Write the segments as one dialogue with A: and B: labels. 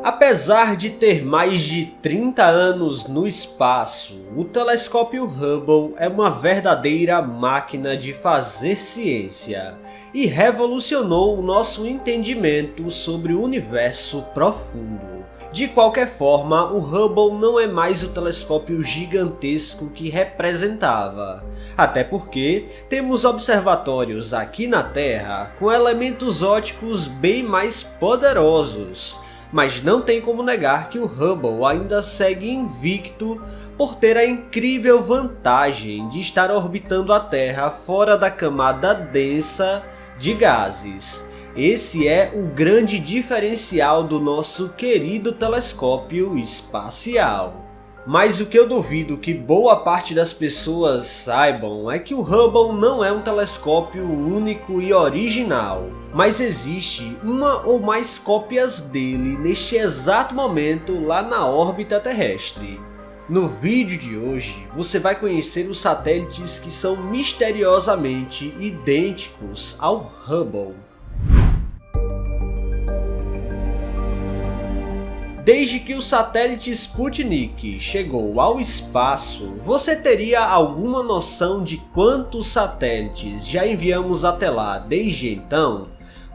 A: Apesar de ter mais de 30 anos no espaço, o telescópio Hubble é uma verdadeira máquina de fazer ciência e revolucionou o nosso entendimento sobre o universo profundo. De qualquer forma, o Hubble não é mais o telescópio gigantesco que representava, até porque temos observatórios aqui na Terra com elementos ópticos bem mais poderosos. Mas não tem como negar que o Hubble ainda segue invicto por ter a incrível vantagem de estar orbitando a Terra fora da camada densa de gases. Esse é o grande diferencial do nosso querido telescópio espacial. Mas o que eu duvido que boa parte das pessoas saibam é que o Hubble não é um telescópio único e original, mas existe uma ou mais cópias dele neste exato momento lá na órbita terrestre. No vídeo de hoje, você vai conhecer os satélites que são misteriosamente idênticos ao Hubble. Desde que o satélite Sputnik chegou ao espaço, você teria alguma noção de quantos satélites já enviamos até lá desde então?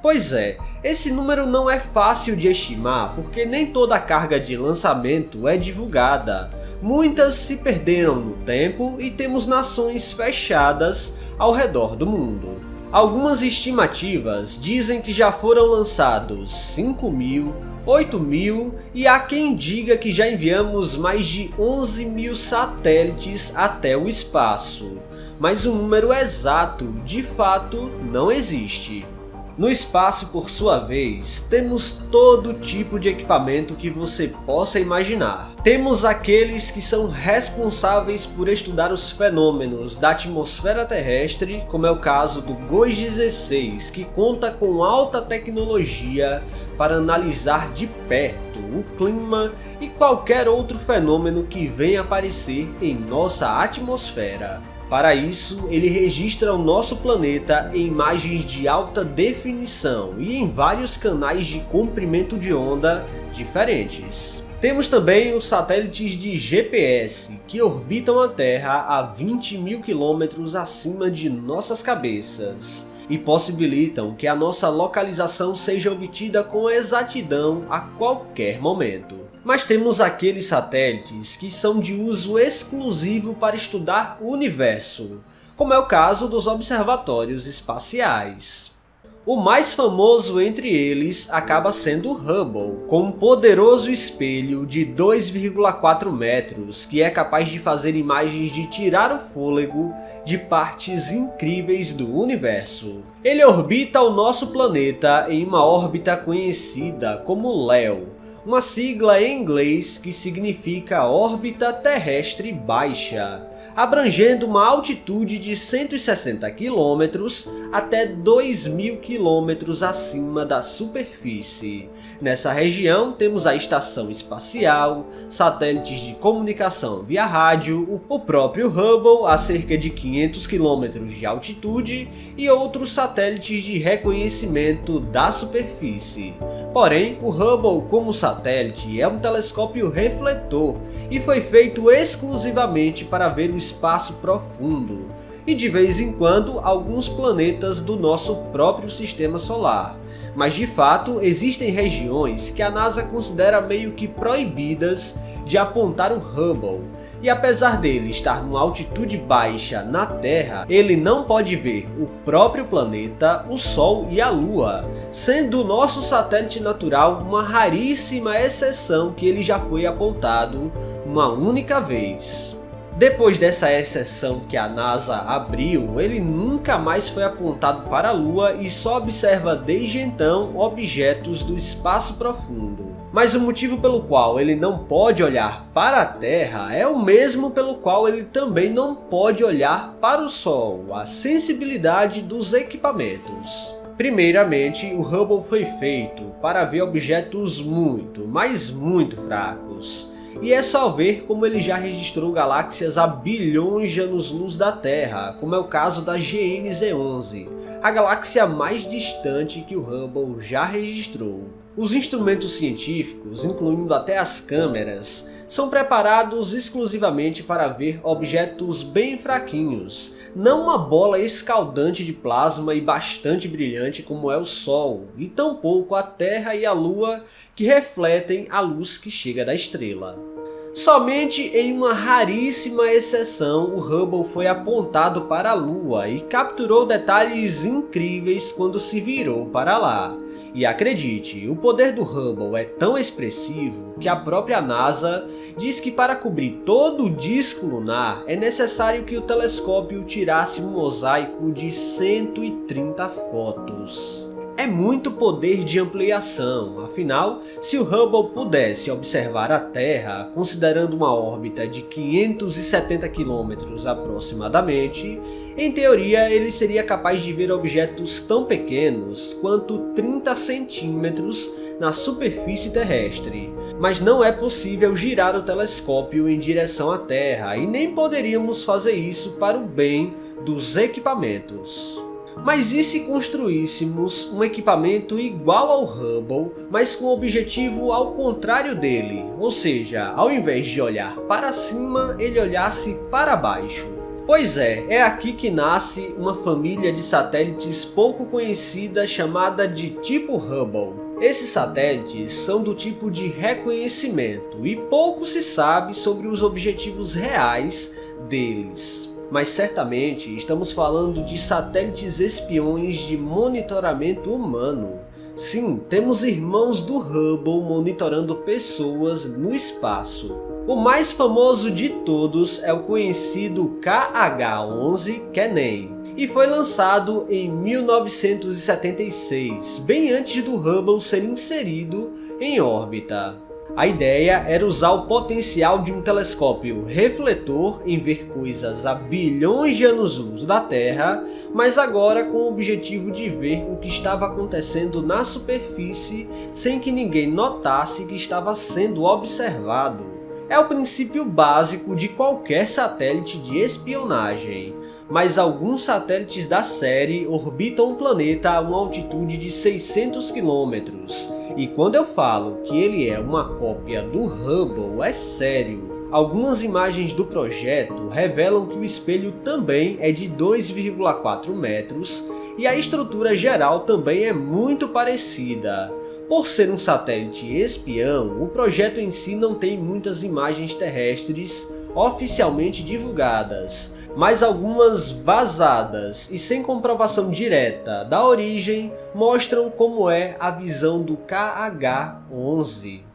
A: Pois é, esse número não é fácil de estimar porque nem toda a carga de lançamento é divulgada. Muitas se perderam no tempo e temos nações fechadas ao redor do mundo. Algumas estimativas dizem que já foram lançados 5.000, 8.000 e há quem diga que já enviamos mais de 11.000 satélites até o espaço, mas o número exato de fato não existe. No espaço, por sua vez, temos todo tipo de equipamento que você possa imaginar. Temos aqueles que são responsáveis por estudar os fenômenos da atmosfera terrestre, como é o caso do GOES 16, que conta com alta tecnologia para analisar de perto o clima e qualquer outro fenômeno que venha aparecer em nossa atmosfera. Para isso, ele registra o nosso planeta em imagens de alta definição e em vários canais de comprimento de onda diferentes. Temos também os satélites de GPS, que orbitam a Terra a 20.000 km acima de nossas cabeças e possibilitam que a nossa localização seja obtida com exatidão a qualquer momento. Mas temos aqueles satélites que são de uso exclusivo para estudar o universo, como é o caso dos observatórios espaciais. O mais famoso entre eles acaba sendo o Hubble, com um poderoso espelho de 2,4 metros que é capaz de fazer imagens de tirar o fôlego de partes incríveis do universo. Ele orbita o nosso planeta em uma órbita conhecida como LEO, uma sigla em inglês que significa órbita terrestre baixa, abrangendo uma altitude de 160 km até 2.000 km acima da superfície. Nessa região temos a estação espacial, satélites de comunicação via rádio, o próprio Hubble a cerca de 500 km de altitude e outros satélites de reconhecimento da superfície. Porém, o Hubble como satélite é um telescópio refletor e foi feito exclusivamente para ver o espaço profundo e de vez em quando alguns planetas do nosso próprio sistema solar. Mas de fato existem regiões que a NASA considera meio que proibidas de apontar o Hubble. E apesar dele estar numa altitude baixa na Terra, ele não pode ver o próprio planeta, o Sol e a Lua, sendo o nosso satélite natural uma raríssima exceção que ele já foi apontado uma única vez. Depois dessa exceção que a NASA abriu, ele nunca mais foi apontado para a Lua e só observa desde então objetos do espaço profundo. Mas o motivo pelo qual ele não pode olhar para a Terra é o mesmo pelo qual ele também não pode olhar para o Sol, a sensibilidade dos equipamentos. Primeiramente, o Hubble foi feito para ver objetos muito, mas muito fracos. E é só ver como ele já registrou galáxias a bilhões de anos-luz da Terra, como é o caso da GNZ11, a galáxia mais distante que o Hubble já registrou. Os instrumentos científicos, incluindo até as câmeras, são preparados exclusivamente para ver objetos bem fraquinhos, não uma bola escaldante de plasma e bastante brilhante como é o Sol, e tampouco a Terra e a Lua que refletem a luz que chega da estrela. Somente em uma raríssima exceção o Hubble foi apontado para a Lua e capturou detalhes incríveis quando se virou para lá. E acredite, o poder do Hubble é tão expressivo que a própria NASA diz que para cobrir todo o disco lunar é necessário que o telescópio tirasse um mosaico de 130 fotos. É muito poder de ampliação, afinal, se o Hubble pudesse observar a Terra, considerando uma órbita de 570 km aproximadamente, em teoria ele seria capaz de ver objetos tão pequenos quanto 30 centímetros na superfície terrestre. Mas não é possível girar o telescópio em direção à Terra e nem poderíamos fazer isso para o bem dos equipamentos. Mas e se construíssemos um equipamento igual ao Hubble, mas com o objetivo ao contrário dele, ou seja, ao invés de olhar para cima, ele olhasse para baixo? Pois é aqui que nasce uma família de satélites pouco conhecida chamada de tipo Hubble. Esses satélites são do tipo de reconhecimento e pouco se sabe sobre os objetivos reais deles. Mas certamente estamos falando de satélites espiões de monitoramento humano. Sim, temos irmãos do Hubble monitorando pessoas no espaço. O mais famoso de todos é o conhecido KH-11 Kennan, e foi lançado em 1976, bem antes do Hubble ser inserido em órbita. A ideia era usar o potencial de um telescópio refletor em ver coisas a bilhões de anos-luz da Terra, mas agora com o objetivo de ver o que estava acontecendo na superfície sem que ninguém notasse que estava sendo observado. É o princípio básico de qualquer satélite de espionagem, mas alguns satélites da série orbitam o planeta a uma altitude de 600 km. E quando eu falo que ele é uma cópia do Hubble, é sério. Algumas imagens do projeto revelam que o espelho também é de 2,4 metros e a estrutura geral também é muito parecida. Por ser um satélite espião, o projeto em si não tem muitas imagens terrestres oficialmente divulgadas, mas algumas vazadas e sem comprovação direta da origem mostram como é a visão do KH-11.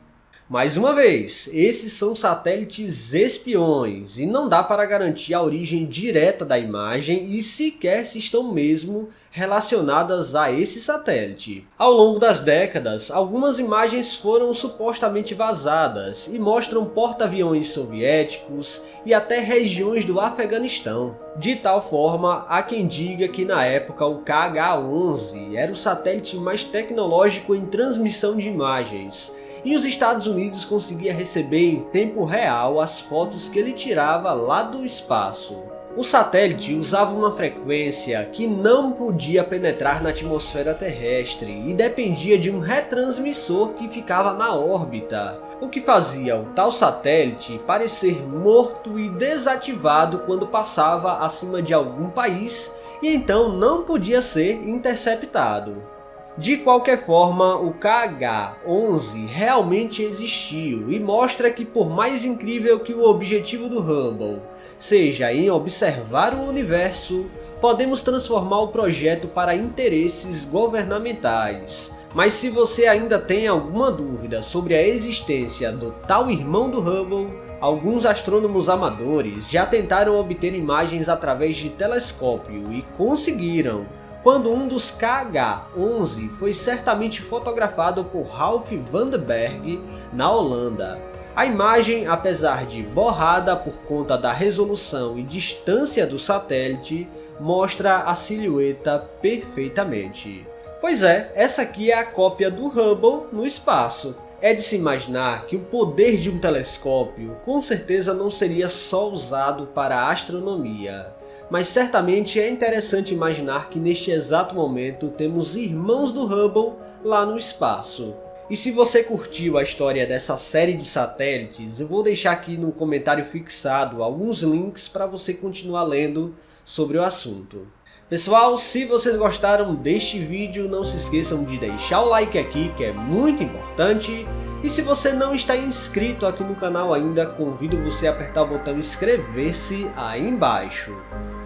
A: Mais uma vez, esses são satélites espiões e não dá para garantir a origem direta da imagem e sequer se estão mesmo relacionadas a esse satélite. Ao longo das décadas, algumas imagens foram supostamente vazadas e mostram porta-aviões soviéticos e até regiões do Afeganistão. De tal forma, há quem diga que na época o KH-11 era o satélite mais tecnológico em transmissão de imagens, e os Estados Unidos conseguia receber em tempo real as fotos que ele tirava lá do espaço. O satélite usava uma frequência que não podia penetrar na atmosfera terrestre e dependia de um retransmissor que ficava na órbita, o que fazia o tal satélite parecer morto e desativado quando passava acima de algum país e então não podia ser interceptado. De qualquer forma, o KH-11 realmente existiu e mostra que, por mais incrível que o objetivo do Hubble seja em observar o universo, podemos transformar o projeto para interesses governamentais. Mas se você ainda tem alguma dúvida sobre a existência do tal irmão do Hubble, alguns astrônomos amadores já tentaram obter imagens através de telescópio e conseguiram, quando um dos KH-11 foi certamente fotografado por Ralph van den Berg na Holanda. A imagem, apesar de borrada por conta da resolução e distância do satélite, mostra a silhueta perfeitamente. Pois é, essa aqui é a cópia do Hubble no espaço. É de se imaginar que o poder de um telescópio com certeza não seria só usado para a astronomia. mas certamente é interessante imaginar que neste exato momento temos irmãos do Hubble lá no espaço. E se você curtiu a história dessa série de satélites, eu vou deixar aqui no comentário fixado alguns links para você continuar lendo sobre o assunto. Pessoal, se vocês gostaram deste vídeo, não se esqueçam de deixar o like aqui, que é muito importante. E se você não está inscrito aqui no canal ainda, convido você a apertar o botão inscrever-se aí embaixo.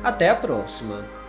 A: Até a próxima!